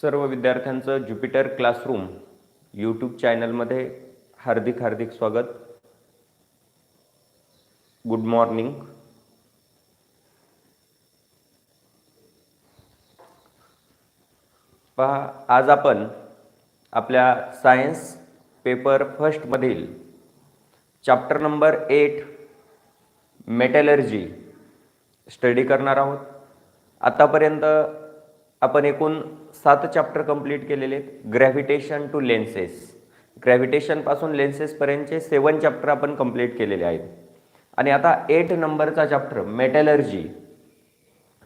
सर्व विद्यार्थ्यांचं Jupiter classroom YouTube चॅनलमध्ये हार्दिक हार्दिक स्वागत. Good morning. पहा, आज आपण आपल्या सायन्स पेपर फर्स्टमधील चॅप्टर नंबर 8 मेटलर्जी स्टडी करणार आहोत. आतापर्यंत आपण एकूण 7 चॅप्टर कंप्लीट केलेले आहेत. ग्रॅव्हिटेशन टू लेन्सेस, ग्रॅव्हिटेशन पासून लेन्सेस पर्यंतचे 7 चॅप्टर आपण कंप्लीट केलेले आहेत. आणि आता 8 नंबरचा चॅप्टर मेटलर्जी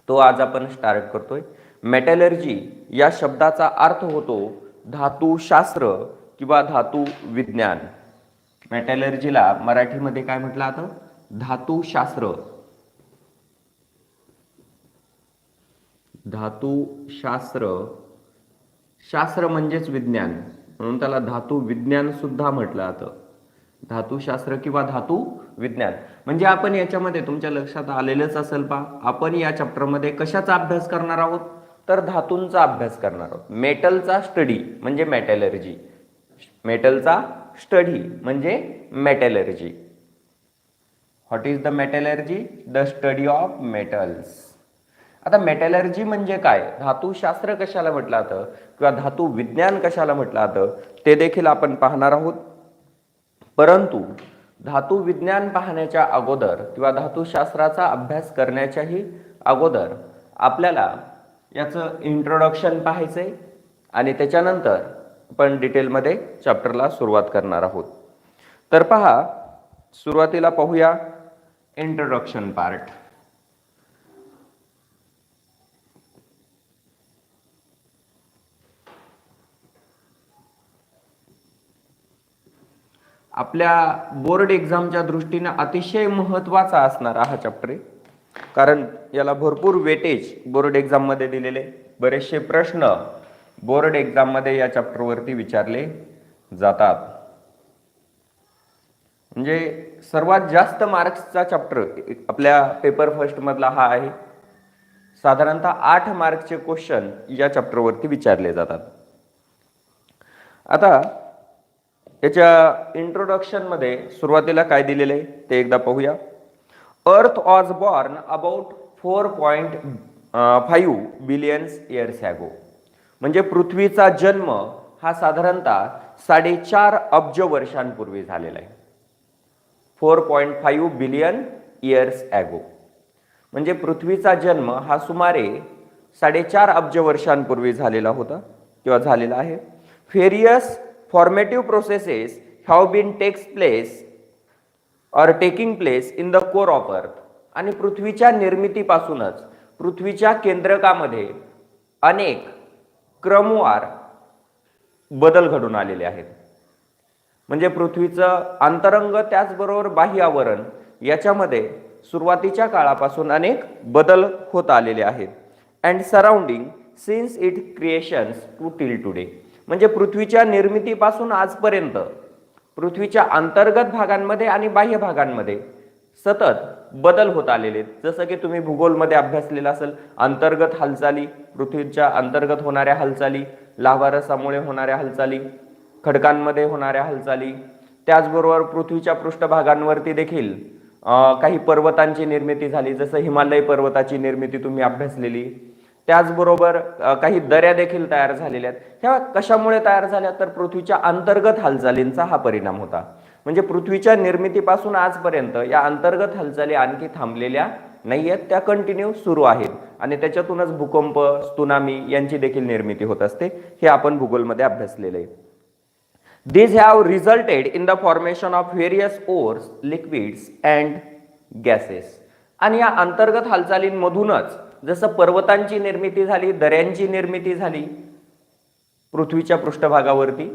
तो आज आपण स्टार्ट करतोय. मेटलर्जी या शब्दाचा अर्थ होतो धातुशास्त्र किंवा धातू विज्ञान. मेटलर्जीला मराठीमध्ये काय म्हटलं जातं? धातुशास्त्र. धातुशास्त्र, शास्त्र म्हणजेच विज्ञान, म्हणून त्याला धातू विज्ञान सुद्धा म्हटलं जातं. धातुशास्त्र किंवा धातू विज्ञान म्हणजे आपण याच्यामध्ये तुमच्या लक्षात आलेलंच असेल पा, आपण या चॅप्टरमध्ये कशाचा अभ्यास करणार आहोत? तर धातूंचा अभ्यास करणार आहोत. मेटलचा स्टडी म्हणजे मेटलर्जी. मेटलचा स्टडी म्हणजे metallurgy. What is the metallurgy? The study of metals. आता मेटलर्जी म्हणजे काय, धातुशास्त्र कशाला म्हटलं जातं किंवा धातू विज्ञान कशाला म्हटलं जातं ते देखील आपण पाहणार आहोत. परंतु धातू विज्ञान पाहण्याच्या अगोदर किंवा धातुशास्त्राचा अभ्यास करण्याच्याही अगोदर आपल्याला याचं इंट्रोडक्शन पाहायचंय आणि त्याच्यानंतर आपण डिटेलमध्ये चॅप्टरला सुरुवात करणार आहोत. तर पहा, सुरुवातीला पाहूया इंट्रोडक्शन पार्ट. आपल्या बोर्ड एक्झामच्या दृष्टीने अतिशय महत्त्वाचा असणारा हा चॅप्टर आहे, कारण याला भरपूर वेटेज बोर्ड एक्झाम मध्ये दिलेले. बरेचसे प्रश्न बोर्ड एक्झाम मध्ये या चॅप्टरवरती विचारले जातात. म्हणजे सर्वात जास्त मार्क्सचा चॅप्टर आपल्या पेपर फर्स्ट मधला हा आहे. साधारणतः 8 मार्कचे क्वेश्चन या चॅप्टरवरती विचारले जातात. आता याच्या इंट्रोडक्शन मध्ये सुरुवातीला काय दिलेले ते एकदा पाहूया. अर्थ was born about 4.5 billions years ago. म्हणजे पृथ्वीचा जन्म हा साधारणतः 4.5 अब्ज वर्षांपूर्वी झालेला आहे. 4.5 बिलियन इयर्स ॲगो म्हणजे पृथ्वीचा जन्म हा सुमारे 4.5 अब्ज वर्षांपूर्वी झालेला होता किंवा झालेला आहे. Various formative processes have been taking place in the core of earth. आणि पृथ्वीच्या निर्मितीपासूनच पृथ्वीच्या केंद्रकामध्ये अनेक क्रमवार बदल घडून आलेले आहेत. म्हणजे पृथ्वीचं अंतरंग त्याचबरोबर बाह्य आवरण याच्यामध्ये सुरुवातीच्या काळापासून अनेक बदल होत आलेले आहेत. And surrounding since it creations to till today. म्हणजे पृथ्वीच्या निर्मितीपासून आजपर्यंत पृथ्वीच्या अंतर्गत भागांमध्ये आणि बाह्य भागांमध्ये सतत बदल होत आलेले. जसं की तुम्ही भूगोलमध्ये अभ्यासलेला असेल, अंतर्गत हालचाली, पृथ्वीच्या अंतर्गत होणाऱ्या हालचाली, लाव्हारसामुळे होणाऱ्या हालचाली, खडकांमध्ये होणाऱ्या हालचाली, त्याचबरोबर पृथ्वीच्या पृष्ठभागांवरती देखील काही पर्वतांची निर्मिती झाली, जसं हिमालय पर्वताची निर्मिती तुम्ही अभ्यासलेली. त्याचबरोबर काही दऱ्या देखील तयार झालेल्या आहेत. ह्या कशामुळे तयार झाल्या? तर पृथ्वीच्या अंतर्गत हालचालींचा हा परिणाम होता. म्हणजे पृथ्वीच्या निर्मितीपासून आजपर्यंत या अंतर्गत हालचाली आणखी थांबलेल्या नाही आहेत, त्या कंटिन्यू सुरू आहेत आणि त्याच्यातूनच भूकंप, त्सुनामी यांची देखील निर्मिती होत असते. हे आपण भूगोलमध्ये अभ्यासलेले आहे. These have resulted in the formation of various ores, liquids and gases. आणि या अंतर्गत हालचालींमधूनच जसं पर्वतांची निर्मिती झाली, दऱ्यांची निर्मिती झाली पृथ्वीच्या पृष्ठभागावरती,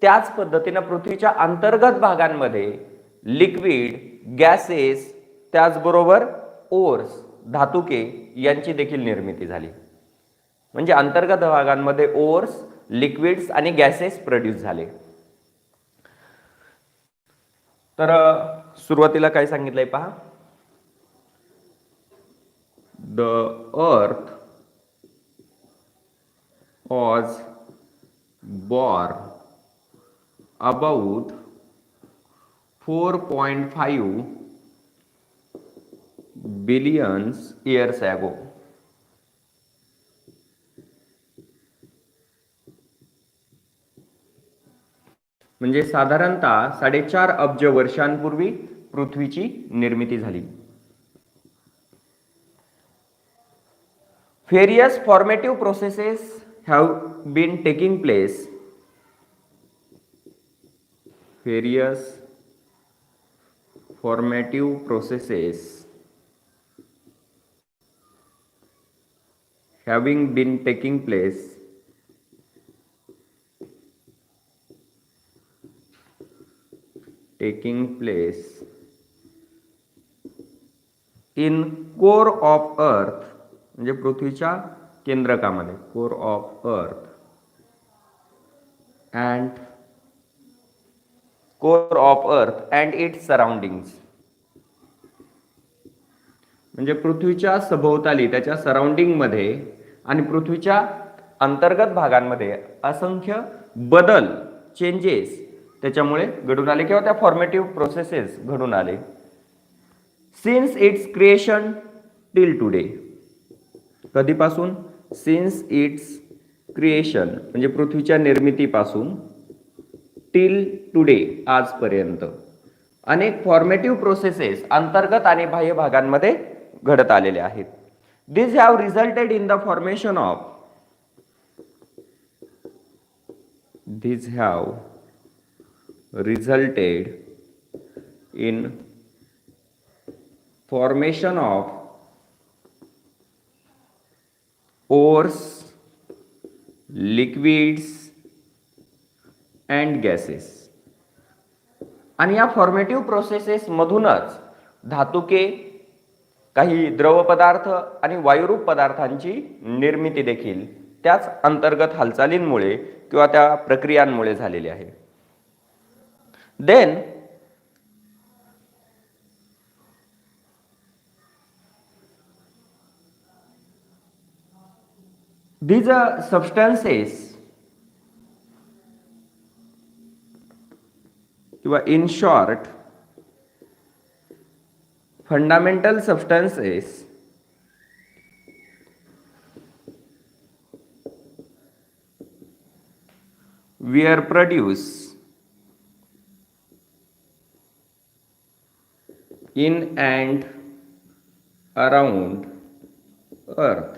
त्याच पद्धतीने पृथ्वीच्या अंतर्गत भागांमध्ये लिक्विड, गॅसेस, त्याचबरोबर ओर्स, धातुके यांची देखील निर्मिती झाली. म्हणजे अंतर्गत भागांमध्ये ओर्स, लिक्विड्स आणि गॅसेस प्रोड्यूस झाले. तर सुरुवातीला काय सांगितलंय पहा, the earth was for about 4.5 billion years ago. म्हणजे साधारणतः 4.5 अब्ज वर्षांपूर्वी पृथ्वीची निर्मिती झाली. Various formative processes have been taking place. Various formative processes having been taking place in core of earth, म्हणजे पृथ्वीच्या केंद्रकामध्ये, core of earth and its surroundings, म्हणजे पृथ्वीच्या सभोवताली त्याच्या सराउंडिंग मध्ये आणि पृथ्वीच्या अंतर्गत भागांमध्ये असंख्य बदल, चेंजेस त्याच्यामुळे घडून आले किंवा त्या फॉर्मेटिव्ह प्रोसेसेस घडून आले. Since it's creation till today, कधीपासून? सिन्स इट्स क्रिएशन म्हणजे पृथ्वीच्या निर्मितीपासून, टिल टुडे आजपर्यंत अनेक फॉर्मेटिव्ह प्रोसेसेस अंतर्गत आणि बाह्य भागांमध्ये घडत आलेले आहेत. This have resulted in the formation of ores, liquids and gases. आणि या फॉर्मेटिव्ह प्रोसेसेस मधूनच धातुके, काही द्रव पदार्थ आणि वायुरूप पदार्थांची निर्मिती देखील त्याच अंतर्गत हालचालींमुळे किंवा त्या प्रक्रियांमुळे झालेली आहे. देन these substances किंवा in short fundamental substances were produced in and around earth.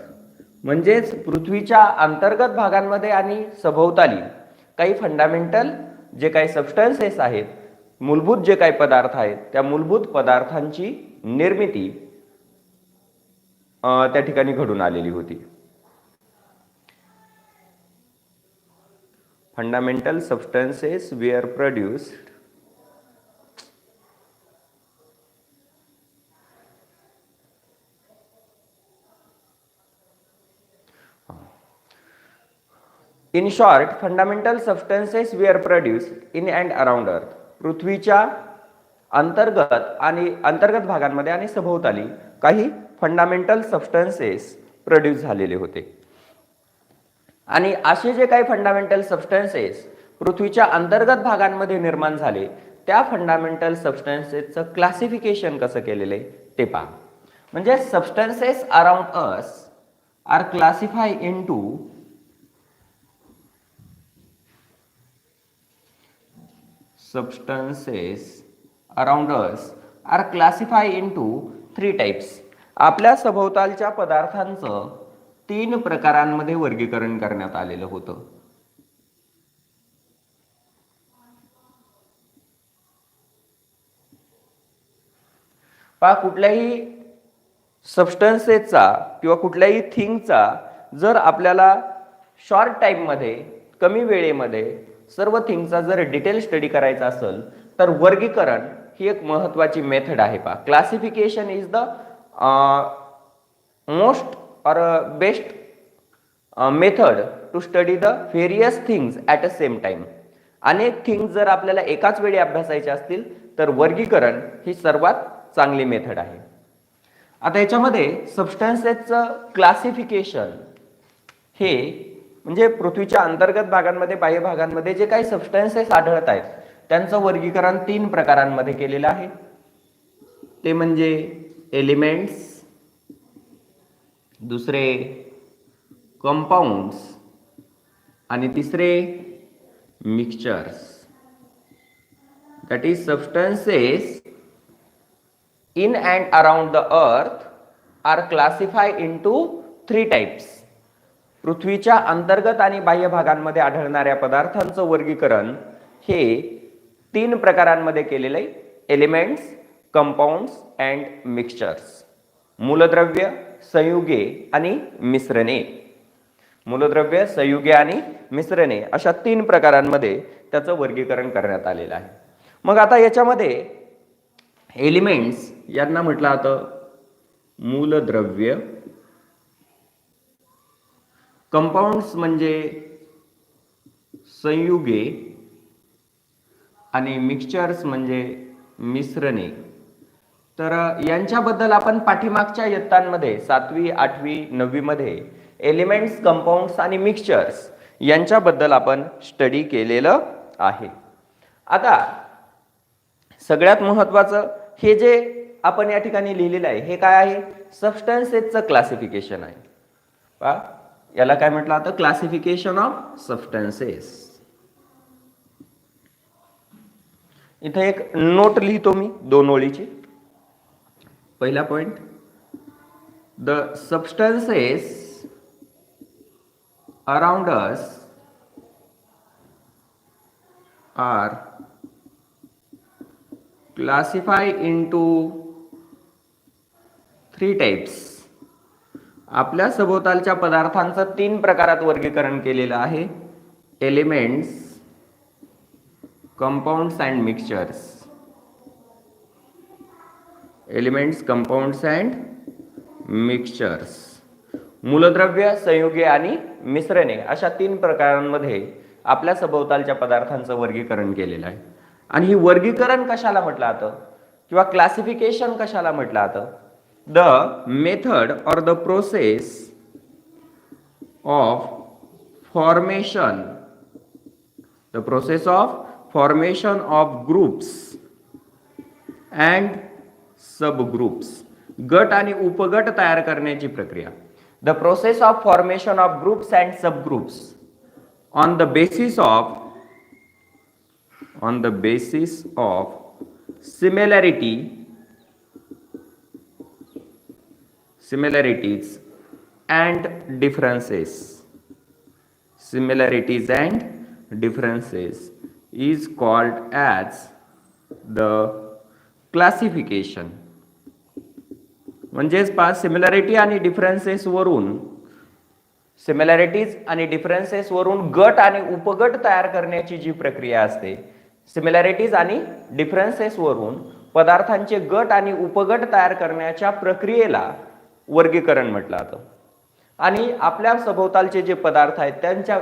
म्हणजेच पृथ्वीच्या अंतर्गत भागांमध्ये आणि सभोवताली काही फंडामेंटल जे काही सबस्टन्सेस आहेत, मूलभूत जे काही पदार्थ आहेत, त्या मूलभूत पदार्थांची निर्मिती त्या ठिकाणी घडून आलेली होती. Fundamental substances were produced In short, fundamental substances were produced in and around earth. पृथ्वीच्या अंतर्गत भागांमध्ये आणि सभोवताली काही फंडामेंटल सबस्टन्सेस प्रोड्यूस झालेले होते. आणि असे जे काही फंडामेंटल सबस्टन्सेस पृथ्वीच्या अंतर्गत भागांमध्ये निर्माण झाले, त्या फंडामेंटल सबस्टन्सेसचं क्लासिफिकेशन कसं केलेलं आहे ते पहा. म्हणजे substances around us are classify into substances around us are classified into 3 types. आपल्या सभोवतालच्या पदार्थांचं 3 प्रकारांमध्ये वर्गीकरण करण्यात आलेलं होतं. पहा, कुठल्याही सबस्टन्सेसचा किंवा कुठल्याही थिंगचा जर आपल्याला शॉर्ट टाइम मध्ये, कमी वेळेमध्ये सर्व थिंगचा जर डिटेल स्टडी करायचा असेल तर वर्गीकरण ही एक महत्त्वाची मेथड आहे. पहा, क्लासिफिकेशन इज द मोस्ट और best method to study the various things at a same time. अनेक थिंग्स जर आपल्याला एकाच वेळी अभ्यासायचे असतील तर वर्गीकरण ही सर्वात चांगली मेथड आहे. आता याच्यामध्ये सबस्टन्सेसचं क्लासिफिकेशन हे म्हणजे पृथ्वीच्या अंतर्गत भागांमध्ये, बाह्य भागांमध्ये जे काही सबस्टन्सेस आढळत आहेत त्यांचं वर्गीकरण 3 प्रकारांमध्ये केलेलं आहे. ते म्हणजे एलिमेंट्स, दुसरे कंपाऊंड्स आणि तिसरे mixtures. That is substances in and around the earth are classified into 3 types. पृथ्वीच्या अंतर्गत आणि बाह्य भागांमध्ये आढळणाऱ्या पदार्थांचं वर्गीकरण हे 3 प्रकारांमध्ये केलेलं आहे. Elements, compounds and mixtures. मूलद्रव्य, संयुगे आणि मिश्रणे. मूलद्रव्य, संयुगे आणि मिश्रणे अशा 3 प्रकारांमध्ये त्याचं वर्गीकरण करण्यात आलेलं आहे. मग आता याच्यामध्ये एलिमेंट्स यांना म्हटलं जातं मूलद्रव्य, कंपाऊंड्स म्हणजे संयुगे आणि मिक्सचर्स म्हणजे मिश्रणे. तर यांच्याबद्दल आपण पाठीमागच्या इयत्तांमध्ये 7वी, 8वी, 9वी मध्ये एलिमेंट्स, कंपाऊंड्स आणि मिक्सचर्स यांच्याबद्दल आपण स्टडी केलेलं आहे. आता सगळ्यात महत्त्वाचं हे जे आपण या ठिकाणी लिहिलेलं आहे हे काय आहे? सबस्टन्सेसचं क्लासिफिकेशन आहे. पहा, याला काय म्हटलं जातं? Classification of substances. इथे एक नोट लिहितो मी 2 ओळीची. पहिला point, the substances around us are classified into 3 types. आपल्या सभोवतालच्या पदार्थांचं 3 प्रकारात वर्गीकरण केलेलं आहे. Elements, compounds and mixtures. Elements, compounds and mixtures. मूलद्रव्य, संयुगे आणि मिश्रणे अशा 3 प्रकारांमध्ये आपल्या सभोवतालच्या पदार्थांचं वर्गीकरण केलेलं आहे. आणि ही वर्गीकरण कशाला म्हटलं जातं किंवा क्लासिफिकेशन कशाला म्हटलं जातं? द मेथड और the process of formation, the process of formation of groups and sub groups. गट आणि उपगट तयार करण्याची प्रक्रिया. The process of formation of groups and sub groups on the basis of similarities and differences. Similarities and differences is called as the classification. म्हणजेच पहा, similarity आणि differences वरून, similarities आणि डिफरन्सेस वरून गट आणि उपगट तयार करण्याची जी प्रक्रिया असते, सिमिलॅरिटीज आणि डिफरन्सेस वरून पदार्थांचे गट आणि उपगट तयार करण्याच्या प्रक्रियेला वर्गीकरण म्हटलं जातं. आणि आपल्या सभोवतालचे जे पदार्थ आहेत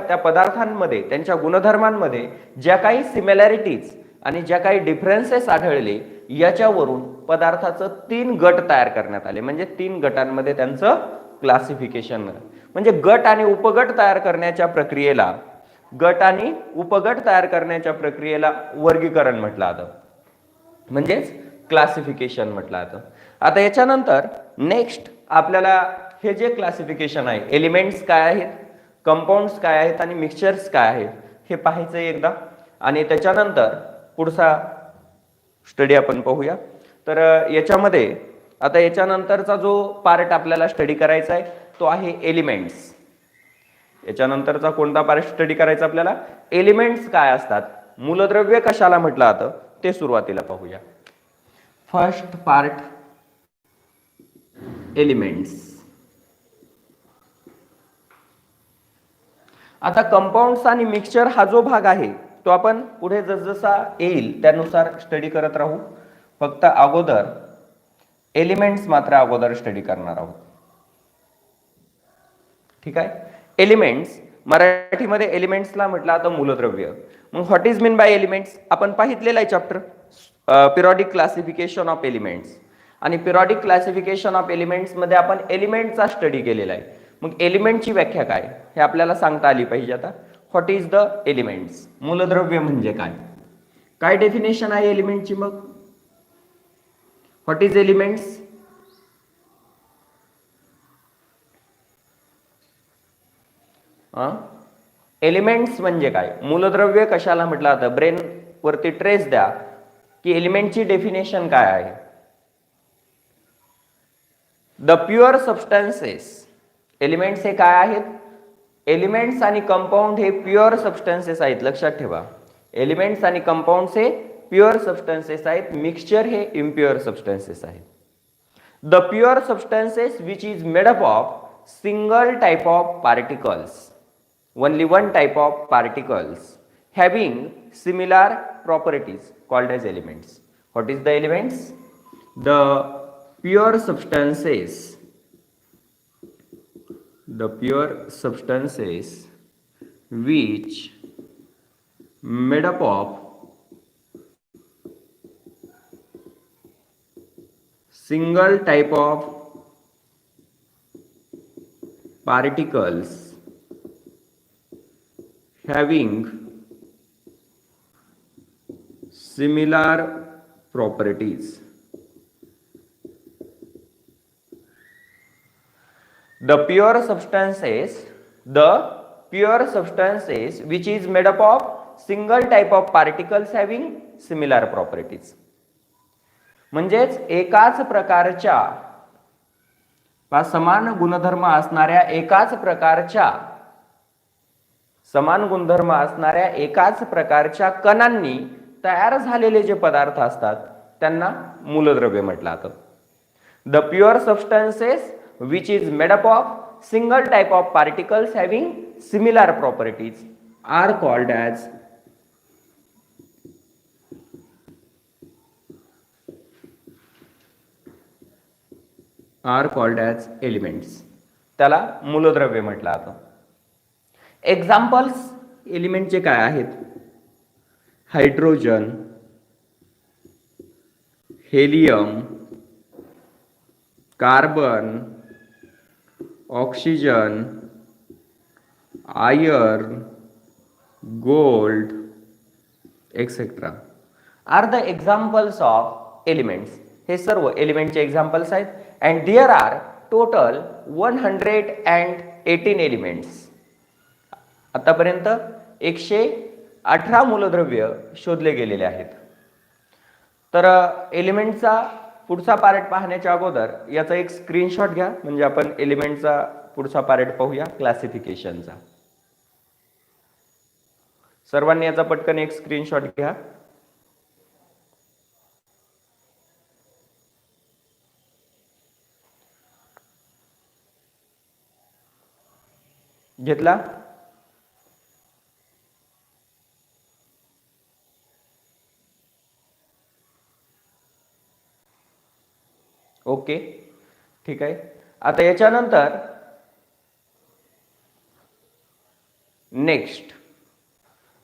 त्या पदार्थांमध्ये, त्यांच्या गुणधर्मांमध्ये ज्या काही सिमिलॅरिटीज आणि ज्या काही डिफरन्सेस आढळले याच्यावरून पदार्थाचं 3 गट तयार करण्यात आले. म्हणजे 3 गटांमध्ये त्यांचं क्लासिफिकेशन. म्हणजे गट आणि उपगट तयार करण्याच्या प्रक्रियेला, गट आणि उपगट तयार करण्याच्या प्रक्रियेला वर्गीकरण म्हटलं जातं, म्हणजेच क्लासिफिकेशन म्हटलं जातं. आता याच्यानंतर नेक्स्ट आपल्याला हे जे क्लासिफिकेशन आहे, एलिमेंट्स काय आहेत, कंपाऊंड्स काय आहेत आणि मिक्सचर्स काय आहेत हे पाहायचं एकदा. आणि त्याच्यानंतर पुढचा स्टडी आपण पाहूया. तर याच्यामध्ये आता याच्यानंतरचा जो पार्ट आपल्याला स्टडी करायचा आहे तो आहे एलिमेंट्स. याच्यानंतरचा कोणता पार्ट स्टडी करायचा आपल्याला? एलिमेंट्स काय असतात, मूलद्रव्य कशाला म्हटलं जातं ते सुरुवातीला पाहूया. First part, elements. आता कंपाऊंड्स आणि मिक्सचर हा जो भाग आहे तो आपण पुढे जसजसा येईल त्यानुसार स्टडी करत राहू. फक्त अगोदर एलिमेंट्स मात्र अगोदर स्टडी करणार आहोत. ठीक आहे. एलिमेंट्स, मराठीमध्ये एलिमेंट्सला म्हटलं आता मूलद्रव्य. मग what is mean bye elements आपण पाहितलेला आहे chapter periodic classification of elements. आणि पिरियॉडिक क्लासिफिकेशन ऑफ एलिमेंट्स मध्ये आपण एलिमेंटचा स्टडी केलेला आहे. मग एलिमेंटची व्याख्या काय हे आपल्याला सांगता आली पाहिजे. आता व्हॉट इज द एलिमेंट्स, मूलद्रव्य म्हणजे काय, काय डेफिनेशन आहे एलिमेंटची. मग व्हॉट इज एलिमेंट्स, एलिमेंट्स म्हणजे काय, मूलद्रव्य कशाला म्हटलं जातं. ब्रेन वरती ट्रेस द्या की एलिमेंटची डेफिनेशन काय आहे. द प्युअर सबस्टन्सेस, एलिमेंट्स हे काय आहेत, एलिमेंट्स आणि कंपाऊंड हे प्युअर सबस्टन्सेस आहेत, लक्षात ठेवा. एलिमेंट्स आणि कंपाऊंड्स हे प्युअर सबस्टन्सेस आहेत, मिक्सचर हे इम्प्युअर सबस्टन्सेस आहेत. The pure substances which is made up of single type of particles, only one type of particles having similar properties called as elements. What is the elements? The pure substances, the pure substances which made up of single type of particles having similar properties. The pure substances which is made up of single type of particles having similar properties. म्हणजेच एकाच प्रकारच्या समान गुणधर्म असणाऱ्या एकाच प्रकारच्या कणांनी तयार झालेले जे पदार्थ असतात त्यांना मूलद्रव्य म्हटलं जातं. The pure substances which is made up of single type of particles having similar properties are called as elements. त्याला मूलद्रव्य म्हटलं जातं. एक्झाम्पल्स एलिमेंटचे काय आहेत, hydrogen, helium, carbon, oxygen, iron, gold etcetera are the examples of elements. हे सर्व एलिमेंटचे एक्झाम्पल्स आहेत. And there are total 118 elements. आतापर्यंत 118 मूलद्रव्य शोधले गेलेले आहेत. तर एलिमेंटचा पुढचा पार्ट पाहण्याच्या अगोदर याचा एक स्क्रीनशॉट घ्या, म्हणजे आपण एलिमेंटचा पुढचा पार्ट पाहूया, क्लासिफिकेशनचा. सर्वांनी याचा पटकन एक स्क्रीनशॉट घ्या. घेतला. ओके, ठीक आहे. आता याच्यानंतर नेक्स्ट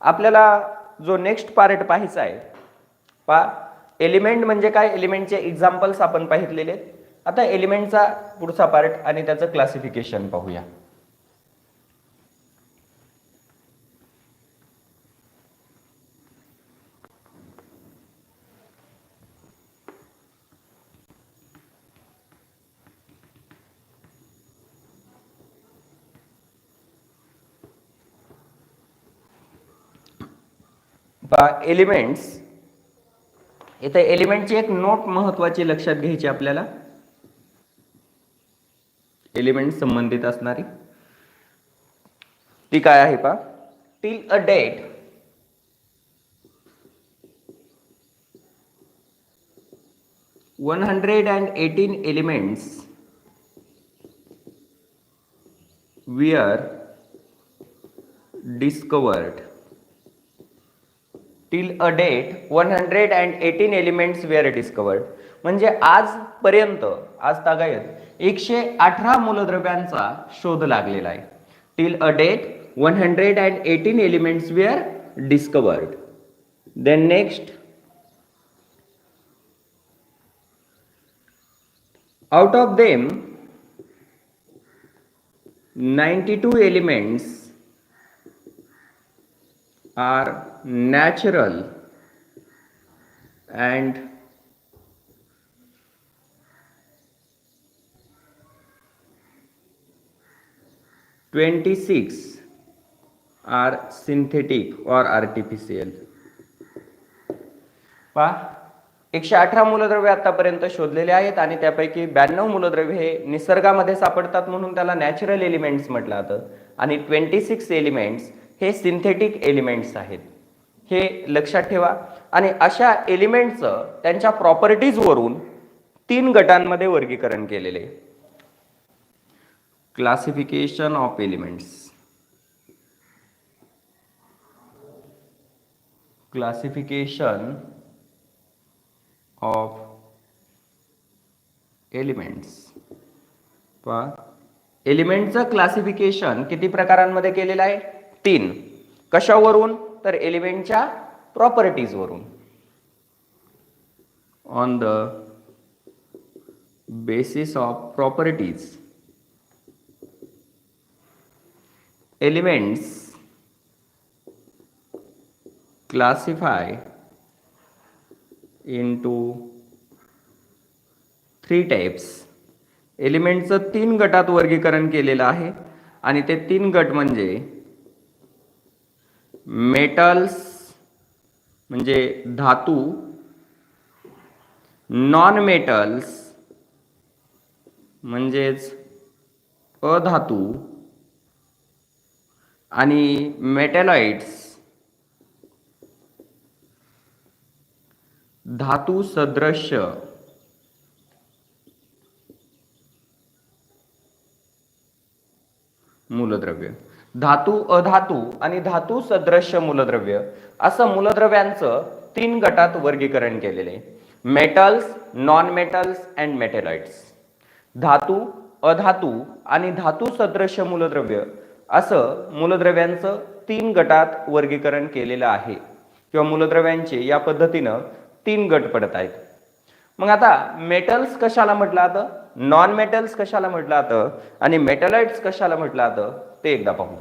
आपल्याला जो नेक्स्ट पार्ट पाहायचा आहे, एलिमेंट म्हणजे काय, एलिमेंटचे एक्झाम्पल्स आपण पाहितलेले आहेत. आता एलिमेंटचा पुढचा पार्ट आणि त्याचं क्लासिफिकेशन पाहूया. एलिमेंट्स, इथे एलिमेंटची एक नोट महत्वाची लक्षात घ्यायची आपल्याला, एलिमेंट संबंधित असणारी ती काय आहे पहा. Till a date (118 elements were discovered). Till a date 118 elements were discovered, म्हणजे आजपर्यंत, आज तागायत 118 मूलद्रव्यांचा शोध लागलेला आहे. Till a date 118 elements were discovered. Then next, out of them 92 elements are natural and 26 are synthetic or artificial. पहा 118 मूलद्रव्ये आतापर्यंत शोधलेले आहेत आणि त्यापैकी 92 मूलद्रव्ये हे निसर्गामध्ये सापडतात म्हणून त्याला नॅचरल एलिमेंट्स म्हटलं जातं आणि 26 एलिमेंट्स हे सिंथेटिक एलिमेंट्स आहेत. हे लक्षात ठेवा. आणि अशा एलिमेंट्सचं त्यांच्या प्रॉपर्टीज वरून 3 गटांमध्ये वर्गीकरण केलेले आहे. Classification of elements. Classification of elements. पहा एलिमेंटचं क्लासिफिकेशन किती प्रकारांमध्ये केलेलं आहे? 3. कशावरून? तर एलिमेंटच्या प्रॉपर्टीज वरून. On the basis of properties elements classify into 3 types. एलिमेंटचं 3 गटात वर्गीकरण केलेलं आहे आणि ते 3 गट म्हणजे मेटल्स म्हणजे धातू, नॉन मेटल्स म्हणजेच अधातू आणि मेटॅलॉइड्स धातू सदृश्य मूलद्रव्य. धातू, अधातू आणि धातू सदृश्य मूलद्रव्य असं मूलद्रव्यांचं 3 गटात वर्गीकरण केलेले आहे. Metals, non metals and metalloids. धातू, अधातू आणि धातू सदृश्य मूलद्रव्य असं मूलद्रव्यांचं 3 गटात वर्गीकरण केलेलं आहे किंवा मूलद्रव्यांचे या पद्धतीनं 3 गट पडत आहेत. मग आता मेटल्स कशाला म्हटलं जातं, नॉन मेटल्स कशाला म्हटलं जातं आणि मेटॅलॉइड्स कशाला म्हटलं जातं ते एकदा पाहू.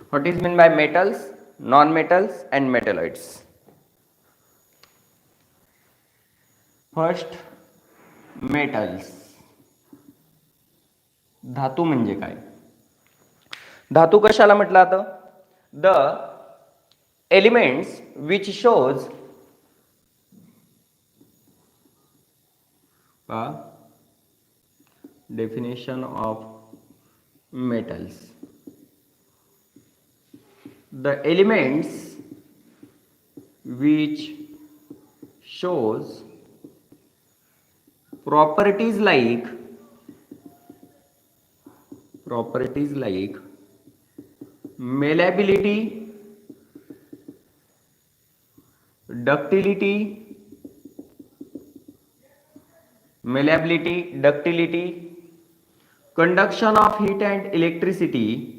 What is mean bye metals, non metals and metalloids. First, metals. धातू म्हणजे काय? धातू कशाला म्हटलं जातं? The elements which shows definition of metals. The elements which shows properties like malleability, ductility, conduction of heat and electricity,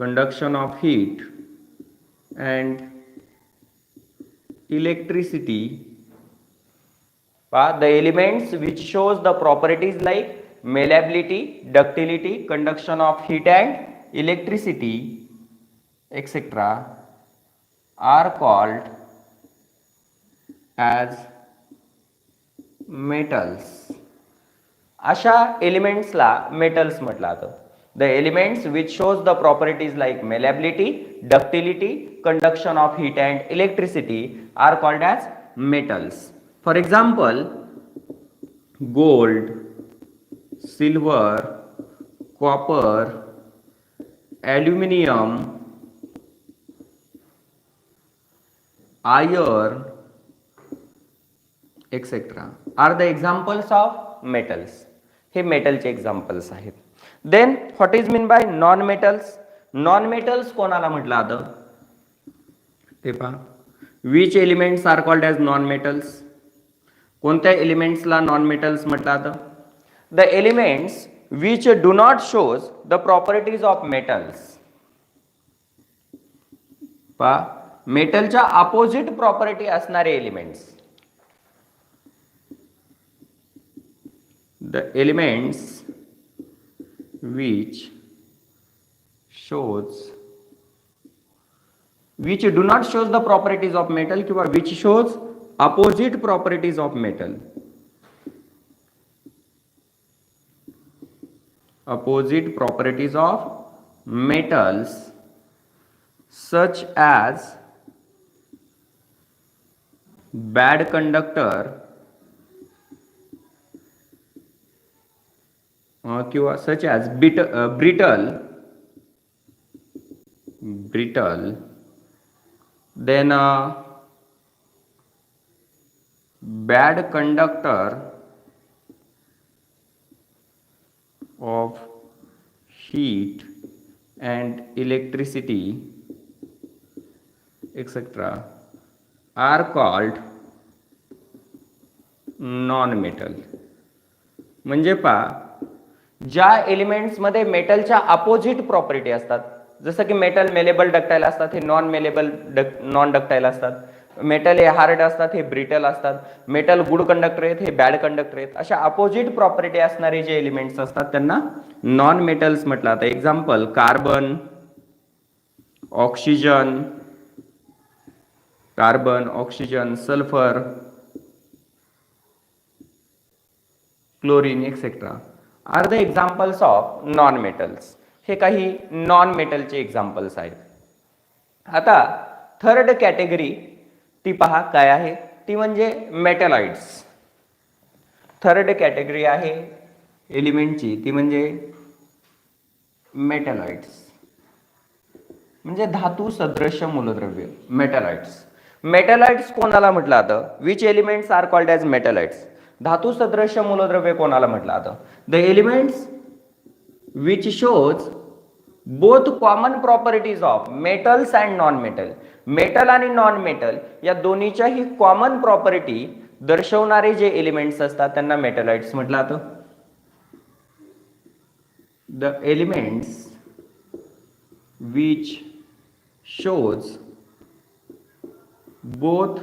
conduction of heat and electricity. The elements which shows the properties like malleability, ductility, conduction of heat and electricity, etc. are called as metals. अशा एलिमेंट्सला metals म्हटलं जातं. The elements which shows the properties like malleability, ductility, conduction of heat and electricity are called as metals. For example, gold, silver, copper, aluminium, iron, etc. are the examples of metals. हे मेटलचे examples आहेत. Then what is mean by non metals. Non metals कोणाला म्हटलं जातं ते पहा. Which elements are called as non metals. कोणत्या एलिमेंट्सला नॉन मेटल्स म्हटलं जातं? The elements which do not shows the properties of metals. पहा मेटलच्या अपोजिट प्रॉपर्टी असणारे elements. The elements which shows which do not shows the properties of metal किंवा which shows opposite properties of metal, opposite properties of metals such as bad conductor किंवा such as brittle, then bad conductor of heat and electricity etc. are called non-metal. म्हणजे पहा, ज्या elements मध्ये मेटलच्या opposite property असतात, जसं की metal malleable ductile असतात, हे नॉन मेलेबल नॉन डक्टाईल असतात. मेटल हे हार्ड असतात, हे ब्रिटल असतात. मेटल गुड कंडक्टर आहेत, हे बॅड कंडक्टर आहेत. अशा अपोजिट प्रॉपर्टी असणारे जे एलिमेंट्स असतात त्यांना नॉन मेटल्स म्हटलं जातं. Example carbon, oxygen, sulphur, chlorine etcetera are the examples of non metals. हे काही नॉन मेटलचे एक्झाम्पल्स आहेत. आता थर्ड कॅटेगरी ती पहा काय आहे, ती म्हणजे मेटलाइट्स. थर्ड कॅटेगरी आहे एलिमेंटची ती म्हणजे मेटलाइट्स, म्हणजे धातू सदृश्य मूलद्रव्य. मेटलाइट्स कोणाला म्हटलं जातं? Which elements are called as metalloids. धातू सदृश्य मूलद्रव्य कोणाला म्हटलं जातं? The elements which shows both common properties of metals and non metal. Metal आणि नॉन मेटल या दोन्हीच्याही कॉमन प्रॉपर्टी दर्शवणारे जे एलिमेंट्स असतात त्यांना मेटलाइट्स म्हटलं जातं. The elements which shows both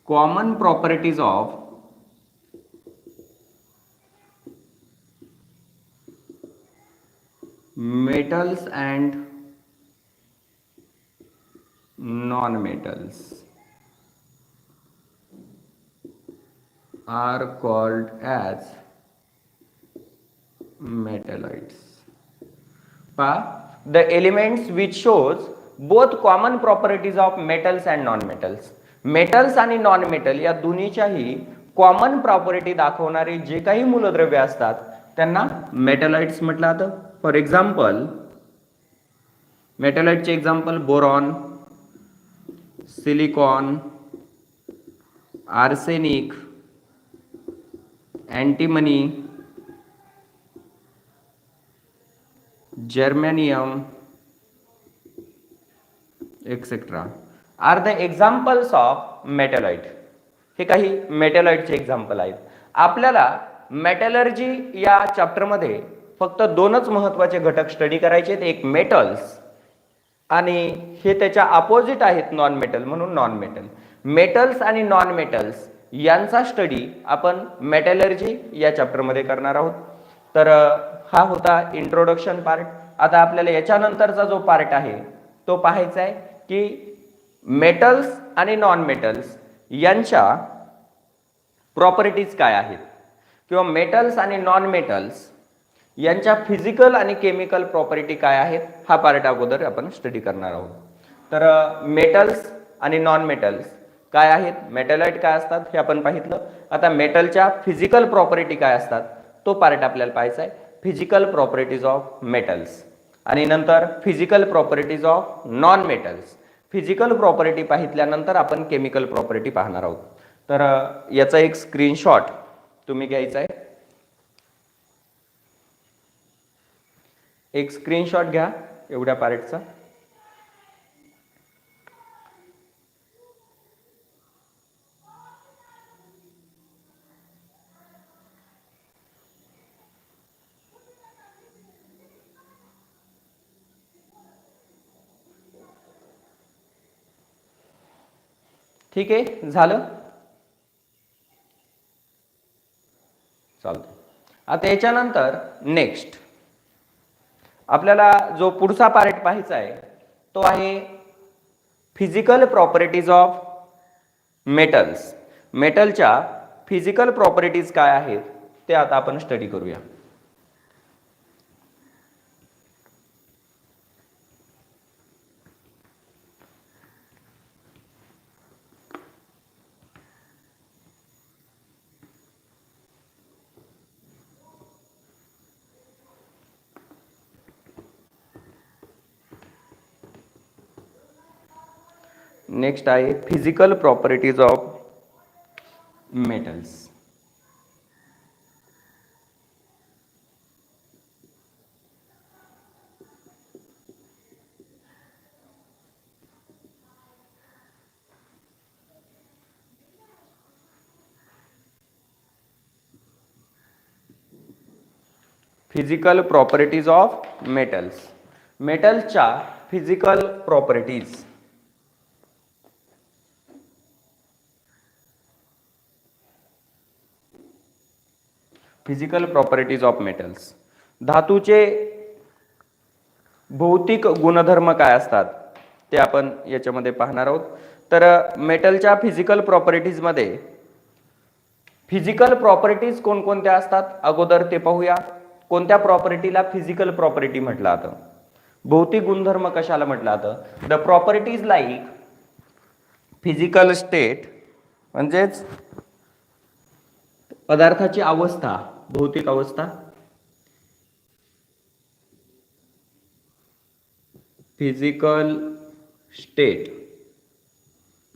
common properties of metals and non-metals are called as metallites. The elements which shows both common properties of metals and non-metals. Metals आणि non metal या दोन्हीच्याही common property दाखवणारे जे काही मूलद्रव्य असतात त्यांना metalloids म्हटलं जातं. फॉर एक्झाम्पल मेटलाइटचे example boron, silicon, arsenic, antimony, germanium etc. Are the examples of metalloid. हे काही मेटलाइटचे एक्झाम्पल आहेत. आपल्याला मेटलर्जी या चॅप्टरमध्ये फक्त दोनच महत्त्वाचे घटक स्टडी करायचे आहेत, एक मेटल्स आणि हे त्याच्या अपोजिट आहेत नॉन मेटल, म्हणून नॉन मेटल. मेटल्स आणि नॉन मेटल्स यांचा स्टडी आपण मेटलर्जी या चॅप्टरमध्ये करणार आहोत. तर हा होता इंट्रोडक्शन पार्ट. आता आपल्याला याच्यानंतरचा जो पार्ट आहे तो पाहायचा आहे की मेटल्स आणि नॉन मेटल्स यांच्या प्रॉपर्टीज काय आहेत किंवा मेटल्स आणि नॉन मेटल्स यांच्या फिजिकल आणि केमिकल प्रॉपर्टी काय आहेत, हा पार्ट अगोदर आपण स्टडी करणार आहोत. तर मेटल्स आणि नॉन मेटल्स काय आहेत, मेटलाइट काय असतात हे आपण पाहितलं. आता मेटलच्या फिजिकल प्रॉपर्टी काय असतात तो पार्ट आपल्याला पाहायचा आहे. फिजिकल प्रॉपर्टीज ऑफ मेटल्स आणि नंतर physical properties of non metals. Physical property पाहितल्यानंतर आपण केमिकल प्रॉपर्टी पाहणार आहोत. तर याचा एक स्क्रीनशॉट तुम्ही घ्यायचा आहे. एक स्क्रीनशॉट घ्या एवढ्या पार्टचा. ठीक आहे, झालं. चालतं. आता याच्यानंतर नेक्स्ट आपल्याला जो पुढचा पार्ट पाहायचा आहे तो आहे फिजिकल प्रॉपर्टीज ऑफ मेटल्स. मेटलच्या फिजिकल प्रॉपर्टीज काय आहेत ते आता आपण स्टडी करूया. नेक्स्ट आहे physical properties of metals. Physical properties of metals. मेटल्सच्या physical properties. Physical properties of metals. धातूचे भौतिक गुणधर्म काय असतात ते आपण याच्यामध्ये पाहणार आहोत. तर मेटलच्या फिजिकल प्रॉपर्टीज मध्ये फिजिकल प्रॉपर्टीज कोणकोणत्या असतात अगोदर ते पाहूया. कोणत्या प्रॉपर्टीला फिजिकल प्रॉपर्टी म्हटलं जातं, भौतिक गुणधर्म कशाला म्हटलं जातं. The properties like physical state म्हणजेच पदार्थाची अवस्था, भौतिक अवस्था, फिजिकल स्टेट.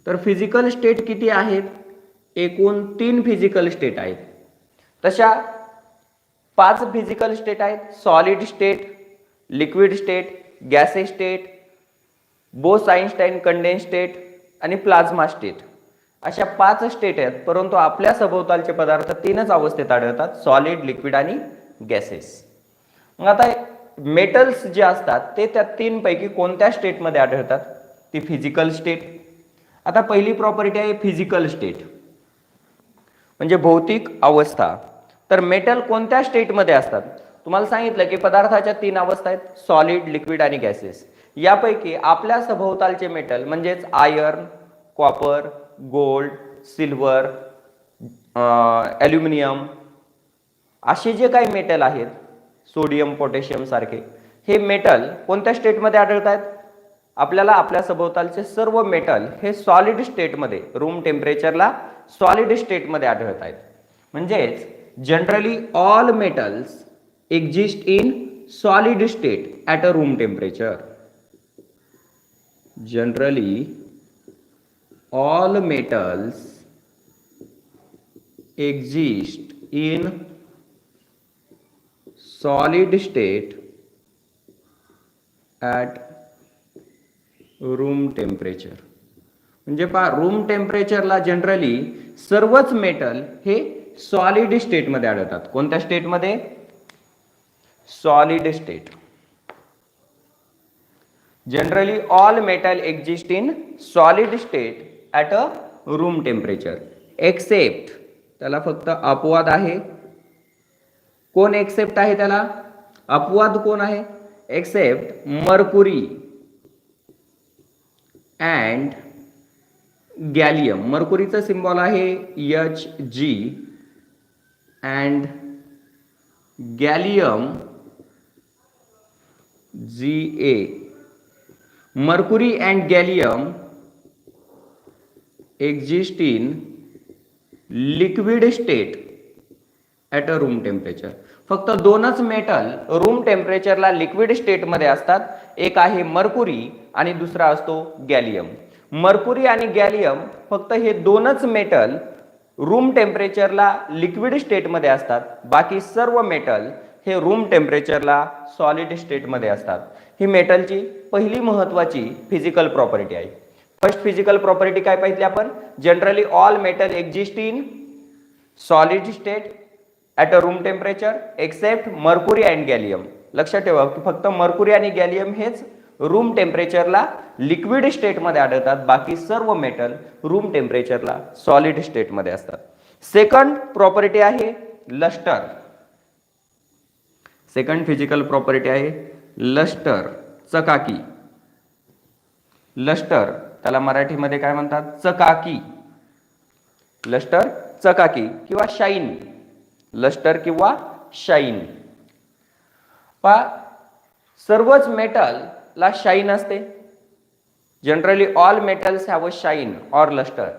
तर फिजिकल स्टेट किती आहेत, एकूण 3 फिजिकल स्टेट आहेत. तशा 5 फिजिकल स्टेट आहेत. Solid state, liquid state, gases state, Bose Einstein condense state आणि प्लाझ्मा स्टेट. अशा 5 स्टेट आहेत. परंतु आपल्या सभोवतालचे पदार्थ 3च अवस्थेत आढळतात, सॉलिड, लिक्विड आणि गॅसेस. मग आता मेटल्स जे असतात ते त्या 3 पैकी कोणत्या स्टेटमध्ये आढळतात, ती फिजिकल स्टेट. आता पहिली प्रॉपर्टी आहे फिजिकल स्टेट म्हणजे भौतिक अवस्था. तर मेटल कोणत्या स्टेटमध्ये असतात, तुम्हाला सांगितलं की पदार्थाच्या 3 अवस्था आहेत, सॉलिड, लिक्विड आणि गॅसेस. यापैकी आपल्या सभोवतालचे मेटल म्हणजेच iron, copper, gold, silver, aluminium असे जे काही मेटल आहेत, सोडियम, पोटॅशियम सारखे, हे मेटल कोणत्या स्टेटमध्ये आढळत आहेत. आपल्याला आपल्या सभोवतालचे सर्व मेटल हे सॉलिड स्टेटमध्ये, रूम टेम्परेचरला सॉलिड स्टेटमध्ये आढळत आहेत. म्हणजेच generally all metals exist in solid state at a room temperature. Generally all metals exist in solid state at room temperature. म्हणजे पहा, रूम टेम्परेचरला जनरली सर्वच मेटल हे सॉलिड स्टेटमध्ये आढळतात. कोणत्या स्टेटमध्ये, solid state. Generally all metal exist in solid state at a room temperature except, त्याला फक्त अपवाद आहे. कोण एक्सेप्ट आहे, त्याला अपवाद कोण आहे, एक्सेप्ट मर्क्युरी अँड गॅलियम. मर्क्युरीचं सिम्बॉल आहे Hg and gallium Ga. Mercury and gallium exist in liquid state at a room temperature. फक्त 2च मेटल रूम टेम्परेचरला लिक्विड स्टेटमध्ये असतात. एक आहे मर्क्युरी आणि दुसरा असतो गॅलियम. मर्क्युरी आणि गॅलियम फक्त हे 2च मेटल रूम टेम्परेचरला लिक्विड स्टेटमध्ये असतात. बाकी सर्व मेटल हे रूम टेम्परेचरला सॉलिड स्टेटमध्ये असतात. ही मेटलची पहिली महत्वाची फिजिकल प्रॉपर्टी आहे. फर्स्ट फिजिकल प्रॉपर्टी काय पाहिली आपण, generally all metal exist in solid state at a room temperature except mercury and gallium. लक्षात ठेवा की फक्त मर्क्युरी आणि गॅलियम हेच रूम टेम्परेचरला लिक्विड स्टेटमध्ये आढळतात. बाकी सर्व मेटल रूम टेम्परेचरला सॉलिड स्टेटमध्ये असतात. सेकंड प्रॉपर्टी आहे लस्टर. सेकंड फिजिकल प्रॉपर्टी आहे लस्टर, चकाकी. लस्टर त्याला मराठीमध्ये काय म्हणतात? चकाकी. लस्टर, चकाकी किंवा शाईन. लस्टर किंवा शाईन. पहा, सर्वच मेटलला शाईन असते. Generally all metals have a shine or lustre.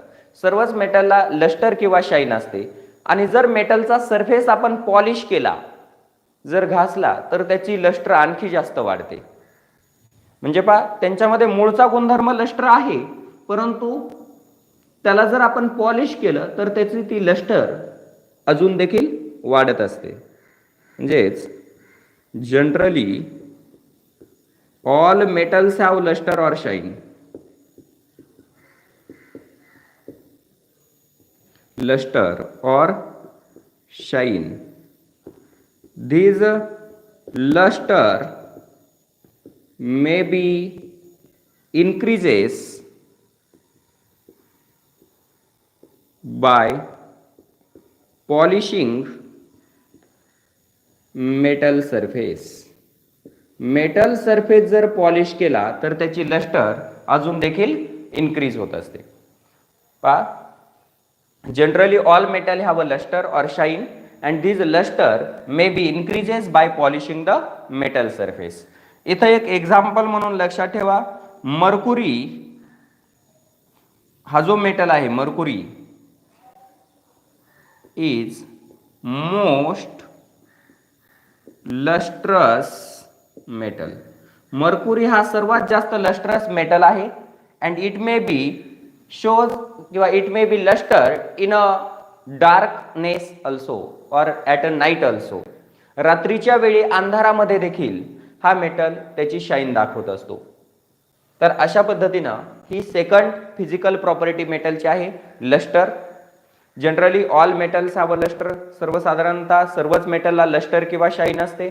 सर्वच मेटलला लस्टर किंवा शाईन असते. आणि जर मेटलचा सरफेस आपण पॉलिश केला, जर घासला, तर त्याची लस्टर आणखी जास्त वाढते. म्हणजे पहा, त्यांच्यामध्ये मूळचा गुणधर्म लस्टर आहे, परंतु त्याला जर आपण पॉलिश केलं तर त्याची ती लस्टर अजून देखील वाढत असते. म्हणजेच generally all metals have lustre or shine. Lustre or shine. These luster may be increases by polishing metal surface. Metal surface जर पॉलिश केला तर त्याची लस्टर अजून देखील इन्क्रीज होत असते. पहा, generally all metal have a luster or shine and this luster may be increases by polishing the metal surface. इथं एक एक्झाम्पल म्हणून लक्षात ठेवा, मर्क्युरी हा जो मेटल आहे, mercury is most lustrous metal. Mercury हा सर्वात जास्त लस्ट्रस मेटल आहे. And it may be shows किंवा it may be lustre in a darkness also और ॲट अ नाईट अल्सो. रात्रीच्या वेळी अंधारामध्ये देखील हा मेटल त्याची शाईन दाखवत असतो. तर अशा पद्धतीनं ही सेकंड फिजिकल प्रॉपर्टी मेटलची आहे, lustre. Generally all metals have a lustre. सर्वसाधारणतः सर्वच मेटलला लस्टर किंवा शाईन असते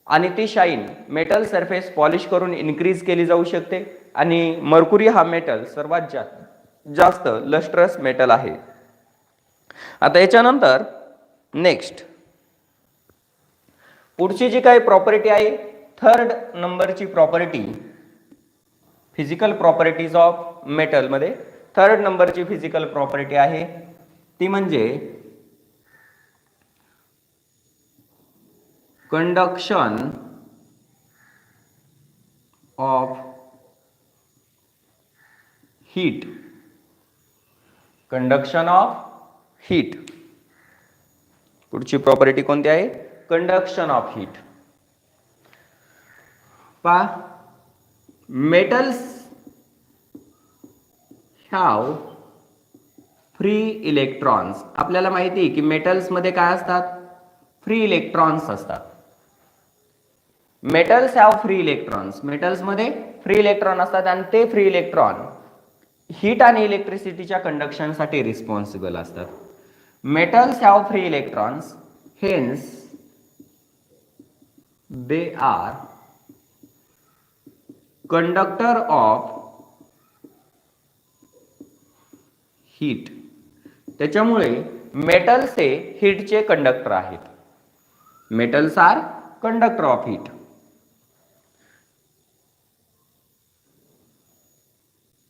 आणि ती शाईन मेटल सरफेस पॉलिश करून इन्क्रीज केली जाऊ शकते. आणि मर्क्युरी हा मेटल सर्वात जास्त लस्ट्रस मेटल आहे. आता याच्यानंतर नेक्स्ट पुढची जी काही प्रॉपर्टी आहे, थर्ड नंबरची property physical properties of metal मध्ये थर्ड नंबरची फिजिकल प्रॉपर्टी आहे ती म्हणजे conduction of heat. Conduction of heat. पुढची प्रॉपर्टी कोणती आहे? Conduction of heat. पहा, मेटल्स हॅव फ्री इलेक्ट्रॉन्स. आपल्याला माहिती आहे की मेटल्स मध्ये काय असतात? फ्री इलेक्ट्रॉन्स असतात. Metals have free electrons. Metals मध्ये फ्री इलेक्ट्रॉन असतात आणि ते फ्री इलेक्ट्रॉन हीट आणि इलेक्ट्रिसिटीच्या कंडक्शन साठी रिस्पॉन्सिबल असतात. Metals have free electrons, hence they are conductor of heat. त्याच्यामुळे मेटल्स हे हीटचे कंडक्टर आहेत. Metals are conductor of heat.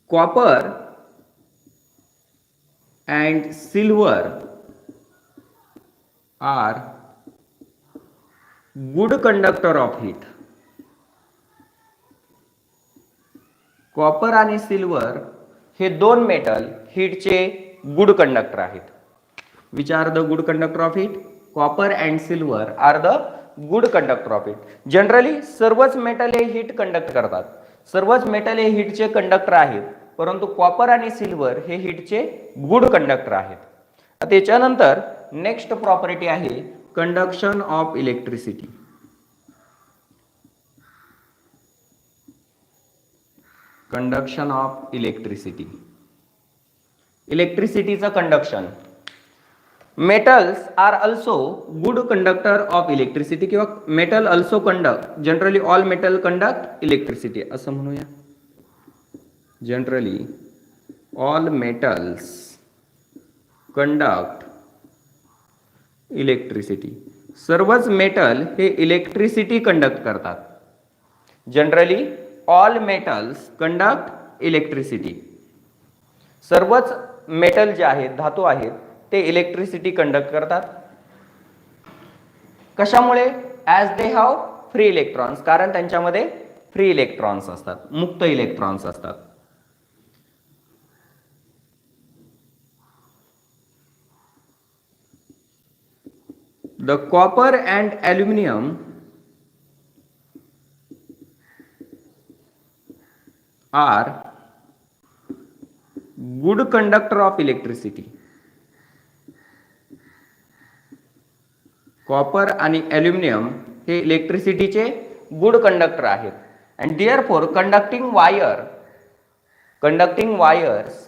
Copper and silver are good conductor of heat. Copper आणि silver हे दोन मेटल हीटचे गुड कंडक्टर आहेत. Which are the good conductor of heat? Copper and silver are the good conductor of heat. Generally सर्वच metal हे heat conduct करतात. सर्वच metal हे हीटचे कंडक्टर आहेत, परंतु कॉपर आणि सिल्वर हे हीटचे गुड कंडक्टर आहेत. त्याच्यानंतर नेक्स्ट प्रॉपर्टी आहे conduction of electricity. Conduction of electricity. इलेक्ट्रिसिटीचं conduction. Metals are also good conductor of electricity किंवा metal also conduct. Generally all metal conduct electricity असं म्हणूया. Generally all metals conduct electricity. सर्वच metal हे electricity conduct करतात. Generally all metals conduct electricity. सर्वच metal जे आहेत, धातू आहेत, ते इलेक्ट्रिसिटी कंडक्ट करतात. कशामुळे? As they have free electrons, कारण त्यांच्यामध्ये फ्री इलेक्ट्रॉन्स असतात, मुक्त इलेक्ट्रॉन्स असतात. The copper and aluminum are good conductor of electricity. Copper आणि ॲल्युमिनियम हे इलेक्ट्रिसिटीचे गुड कंडक्टर आहेत. And therefore conducting wires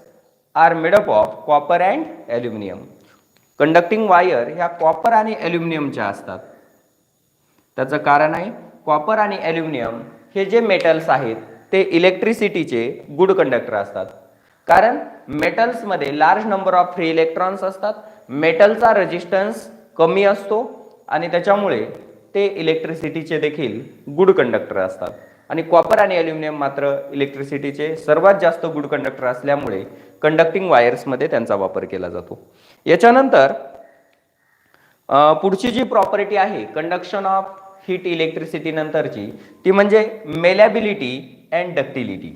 are made up of copper and aluminium. Conducting wire ह्या कॉपर आणि ॲल्युमिनियमच्या असतात. त्याचं कारण आहे, कॉपर आणि ॲल्युमिनियम हे जे मेटल्स आहेत ते इलेक्ट्रिसिटीचे गुड कंडक्टर असतात. कारण मेटल्समध्ये large number of free electrons असतात. मेटलचा रेजिस्टन्स कमी असतो आणि त्याच्यामुळे ते इलेक्ट्रिसिटीचे देखील गुड कंडक्टर असतात. आणि कॉपर आणि ॲल्युमिनियम मात्र इलेक्ट्रिसिटीचे सर्वात जास्त गुड कंडक्टर असल्यामुळे कंडक्टिंग वायर्समध्ये त्यांचा वापर केला जातो. याच्यानंतर पुढची जी प्रॉपर्टी आहे कंडक्शन ऑफ हीट इलेक्ट्रिसिटी नंतरची, ती म्हणजे मेलॅबिलिटी अँड डक्टिलिटी.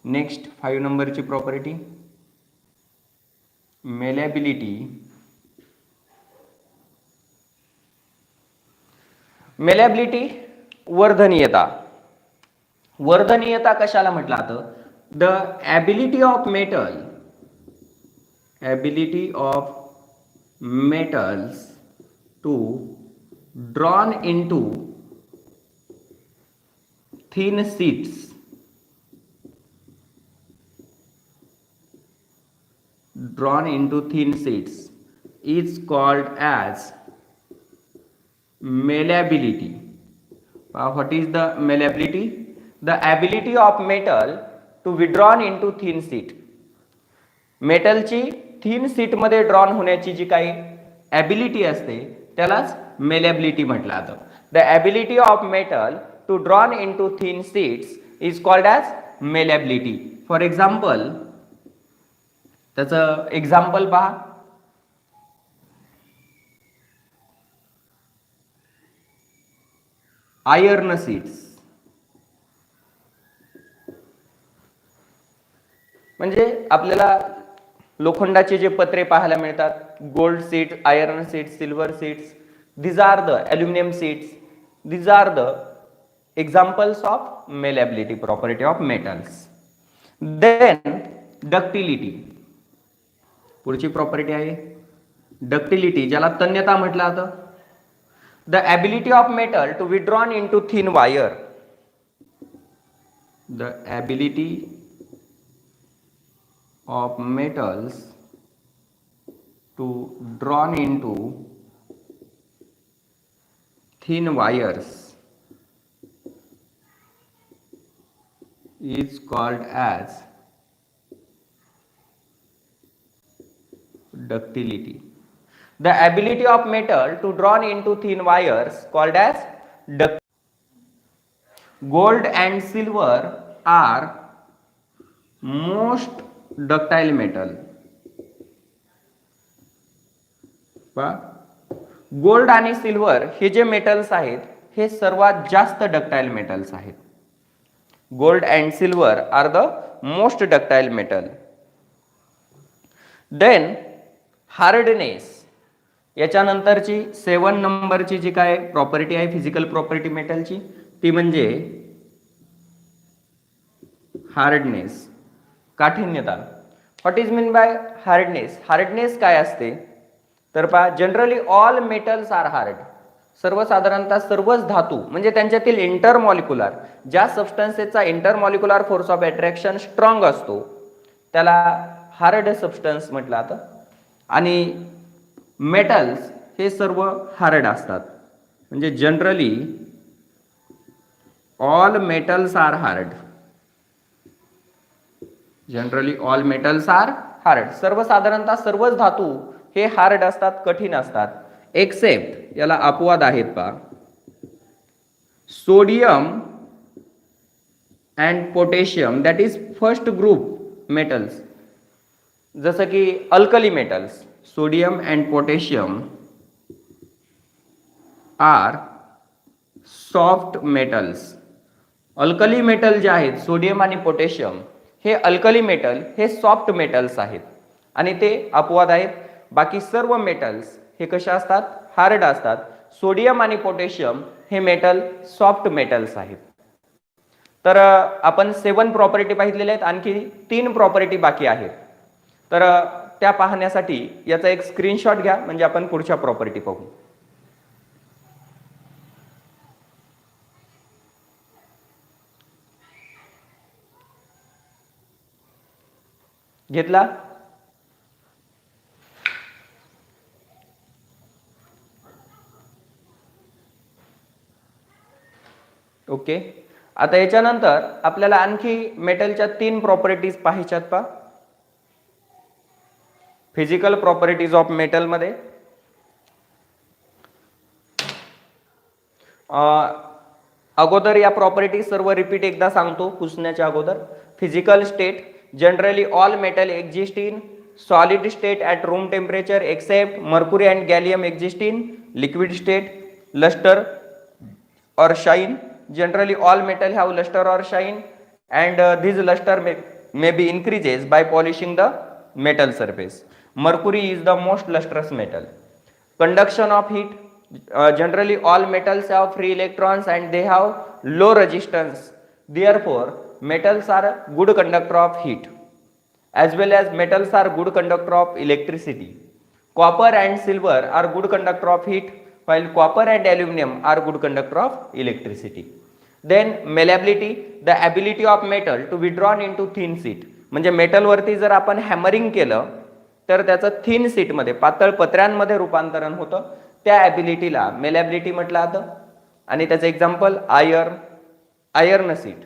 नेक्स्ट 5 नंबरची प्रॉपर्टी मेलॅबिलिटी. मेलॅबिलिटी वर्धनीयता. वर्धनीयता कशाला म्हटलं जातं? The ability of metals to drawn into thin sheets is called as malleability. What is the malleability? The ability of metal to be drawn into thin sheet. मेटलची thin sheet मध्ये drawn होण्याची जी काही ability असते त्यालाच malleability म्हटलं जातं. The ability of metal to drawn into thin sheets is called as malleability. For example, त्याचं एक्झाम्पल पहा. आयर्न सीट्स म्हणजे आपल्याला लोखंडाचे जे पत्रे पाहायला मिळतात, gold sheets, iron sheets, silver sheets, these are the aluminum seats. These are the examples of malleability property of metals. Then ductility. पुढची प्रॉपर्टी आहे डक्टिलिटी, ज्याला तन्यता म्हटलं जातं. The ability of metal to be drawn into thin wire. The ability of metals to drawn into thin wires is called as ductility. The ability of metal to drawn into thin wires called as ductility. Gold and silver are most ductile metal. Gold आणि silver हे जे metals आहेत हे सर्वात जास्त ductile metals आहेत. Gold and silver are the most ductile metal. Then hardness. याच्यानंतरची 7 नंबरची जी काय प्रॉपर्टी आहे फिजिकल प्रॉपर्टी मेटलची, ती म्हणजे हार्डनेस, काठिन्यता. What is mean by hardness? Hardness काय असते तर पहा, generally all metals are hard. सर्वसाधारणतः सर्वच धातू म्हणजे त्यांच्यातील इंटरमॉलिक्युलर, ज्या सबस्टन्सेसचा intermolecular force of attraction strong असतो त्याला हार्ड सबस्टन्स म्हटलं जातं. आणि मेटल्स हे सर्व हार्ड असतात. म्हणजे generally all metals are hard. Generally all metals are hard. सर्वसाधारणतः सर्वच धातू हे हार्ड असतात, कठीण असतात, एक्सेप्ट, याला अपवाद आहेत पहा, sodium and potassium that is first group metals, जसं की alkali metals, sodium and potassium are soft metals. Alkali metal जे आहेत सोडियम आणि पोटॅशियम हे अल्कली मेटल हे सॉफ्ट मेटल्स आहेत आणि ते अपवाद आहेत. बाकी सर्व मेटल्स हे कशा असतात, हार्ड असतात. सोडियम आणि पोटॅशियम हे मेटल सॉफ्ट मेटल्स आहेत. तर आपण 7 प्रॉपर्टी पाहिलेल्या आहेत, आणखी 3 प्रॉपर्टी बाकी आहेत. तर त्या पाहण्यासाठी याचा एक स्क्रीनशॉट घ्या, म्हणजे आपण पुढच्या प्रॉपर्टी पाहू. घेतला? ओके. आता याच्यानंतर आपल्याला आणखी मेटलच्या 3 प्रॉपर्टीज पाहायच्यात पहा. फिजिकल प्रॉपर्टीज ऑफ मेटल मध्ये अगोदर या प्रॉपर्टी सर्व रिपीट एकदा सांगतो पुसण्याच्या अगोदर. Physical state, generally all metal exist in solid state at room temperature except mercury and gallium exist in liquid state. Lustre or shine, generally all metal have luster or shine, and this luster may be increases by polishing the metal surface. Mercury is the most lustrous metal. Conduction of heat, generally all metals have free electrons and they have low resistance, therefore metals are good conductor of heat, as well as metals are good conductor of electricity. Copper and silver are good conductor of heat, while copper and aluminum are good conductor of electricity. Then malleability, the ability of metal to be drawn into thin sheet. म्हणजे metal वरती जर आपण hammering केलं तर त्याचं thin sheet मध्ये, पातळ पत्र्यांमध्ये रूपांतरण होतं. त्या ॲबिलिटीला मेलॅबिलिटी म्हटलं जातं. आणि त्याचं example iron sheet.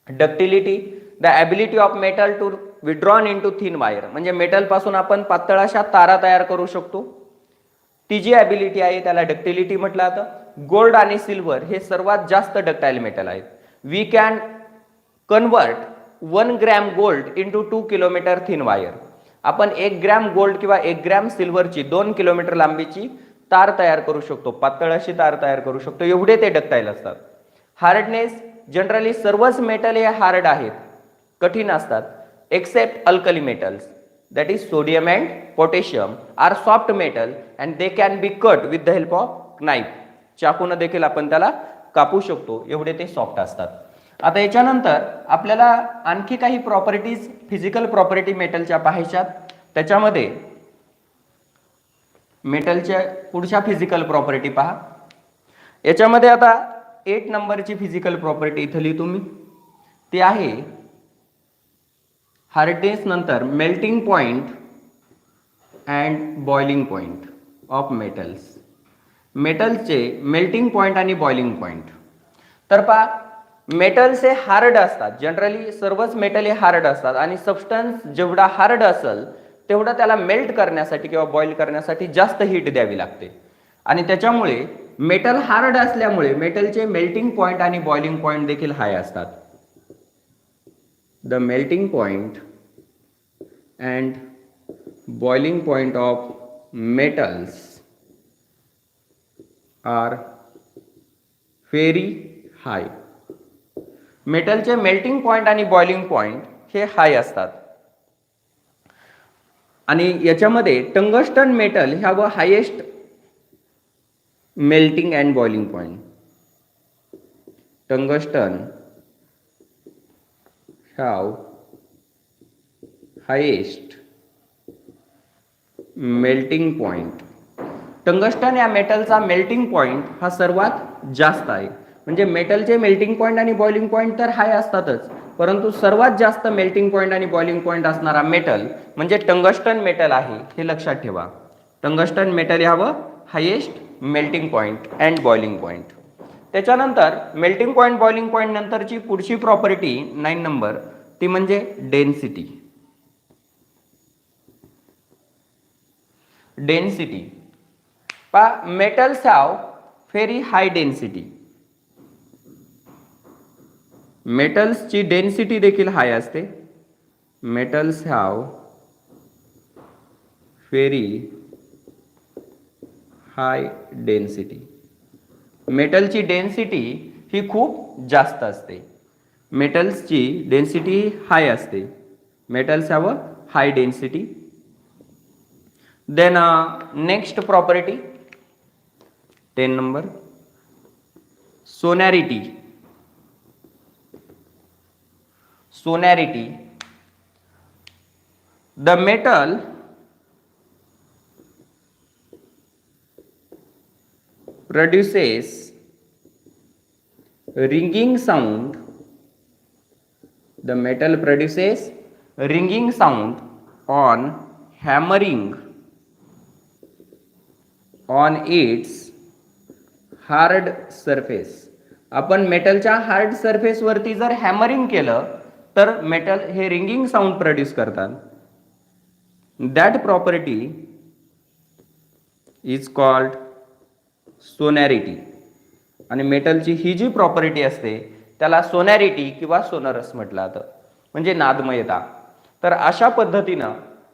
Ductility, the ability of metal to withdrawn into thin wire, म्हणजे मेटल पासून आपण पातळ अशा तारा तयार करू शकतो. ती जी ॲबिलिटी आहे त्याला डक्टिलिटी म्हटलं जातं. गोल्ड आणि सिल्वर हे सर्वात जास्त डक्टाईल मेटल आहेत. We can convert 1 gram gold into 2 kilometre thin wire. आपण 1 ग्रॅम गोल्ड किंवा 1 ग्रॅम सिल्वरची 2 किलोमीटर लांबीची तार तयार करू शकतो, पातळ अशी तार तयार करू शकतो, एवढे ते डक्टाईल असतात. हार्डनेस, जनरली सर्वच मेटल हे हार्ड आहेत, कठीण असतात, except alkali metals that is sodium and potassium are soft metal and they can be cut with the help of knife. चाकूने देखील आपण त्याला कापू शकतो, एवढे ते सॉफ्ट असतात. आता याच्यानंतर आपल्याला आणखी काही प्रॉपर्टीज फिजिकल प्रॉपर्टी मेटलच्या पाहायच्यात. त्याच्यामध्ये मेटलच्या पुढच्या फिजिकल प्रॉपर्टी पहा. याच्यामध्ये आता 8 नंबरची फिजिकल प्रॉपर्टी इथे लिहितो मी. ती आहे हार्डनेस नंतर melting point and boiling point of metals. मेटलचे मेल्टिंग पॉइंट आणि बॉइलिंग पॉइंट. तर पहा, मेटल्स हे हार्ड असतात, जनरली सर्वच मेटल हे हार्ड असतात आणि सबस्टन्स जेवढा हार्ड असेल तेवढा त्याला मेल्ट करण्यासाठी किंवा बॉईल करण्यासाठी जास्त हीट द्यावी लागते. आणि त्याच्यामुळे मेटल हार्ड असल्यामुळे मेटलचे मेल्टिंग पॉइंट आणि बॉइलिंग पॉइंट देखील हाय असतात. The melting point and boiling point of metals are very high. मेटलचे मेल्टिंग पॉइंट आणि बॉइलिंग पॉइंट हे हाय असतात. आणि याच्यामध्ये tungsten metal have highest melting and boiling point. Tungsten have highest melting point. Tungsten या मेटलचा मेल्टिंग पॉइंट हा सर्वात जास्त आहे. म्हणजे मेटलचे मेल्टिंग पॉइंट आणि बॉइलिंग पॉइंट तर हाय असतातच, परंतु सर्वात जास्त मेल्टिंग पॉइंट आणि बॉइलिंग पॉइंट असणारा मेटल म्हणजे टंगस्टन मेटल आहे, हे लक्षात ठेवा. Tungsten metal have highest melting point and boiling point. त्याच्यानंतर मेल्टिंग पॉइंट बॉइलिंग पॉइंट नंतरची पुढची प्रॉपर्टी 9 नंबर ती म्हणजे डेन्सिटी. डेन्सिटी. पहा metals have very high density. मेटल्सची डेन्सिटी देखील हाय असते. Metals have very high density. मेटलची डेन्सिटी ही खूप जास्त असते. मेटल्सची डेन्सिटी हाय असते. Metals have a high density. Then next property 10 number, sonority. Sonority. The metal produces ringing sound. The metal produces ringing sound on hammering on its hard surface. आपण मेटलच्या hard surface वरती जर hammering केलं तर metal हे ringing sound produce करतात. That property is called sonority. आणि मेटलची ही जी प्रॉपर्टी असते त्याला सोनॅरिटी किंवा सोनरस म्हटलं जातं, म्हणजे नादमयता. तर अशा पद्धतीनं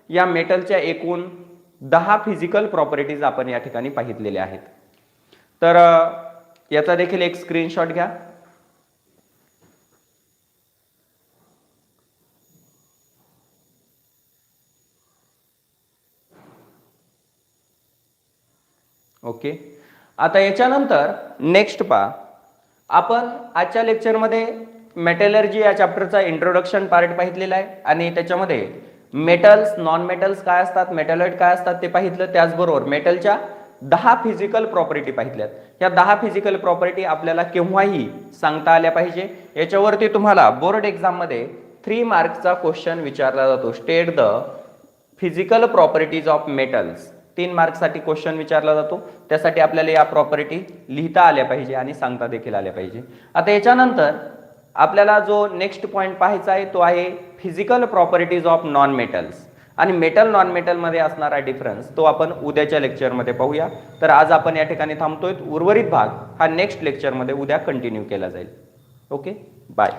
या मेटलच्या एकूण 10 फिजिकल प्रॉपर्टीज आपण या ठिकाणी पाहितलेल्या आहेत. तर याचा देखील एक स्क्रीनशॉट घ्या. ओके. आता याच्यानंतर नेक्स्ट पहा, आपण आजच्या लेक्चरमध्ये मेटलर्जी या चॅप्टरचा इंट्रोडक्शन पार्ट पाहितलेला आहे आणि त्याच्यामध्ये मेटल्स, नॉन मेटल्स काय असतात, मेटलॉइड काय असतात ते पाहितलं. त्याचबरोबर मेटलच्या 10 फिजिकल प्रॉपर्टी पाहितल्यात. या 10 फिजिकल प्रॉपर्टी आपल्याला केव्हाही सांगता आल्या पाहिजे. याच्यावरती तुम्हाला बोर्ड एक्झाम मध्ये 3 मार्क्सचा क्वेश्चन विचारला जातो. State the physical properties of metals. 3 मार्क्ससाठी क्वेश्चन विचारला जातो. त्यासाठी आपल्याला या प्रॉपर्टी लिहिता आल्या पाहिजे आणि सांगता देखील आल्या पाहिजे. आता याच्यानंतर आपल्याला जो नेक्स्ट पॉइंट पाहायचा आहे तो आहे physical properties of non metals. आणि मेटल नॉन मेटल मध्ये असणारा डिफरन्स तो आपण उद्याच्या लेक्चरमध्ये पाहूया. तर आज आपण या ठिकाणी थांबतोय. उर्वरित भाग हा नेक्स्ट लेक्चरमध्ये उद्या कंटिन्यू केला जाईल. Okay, bye.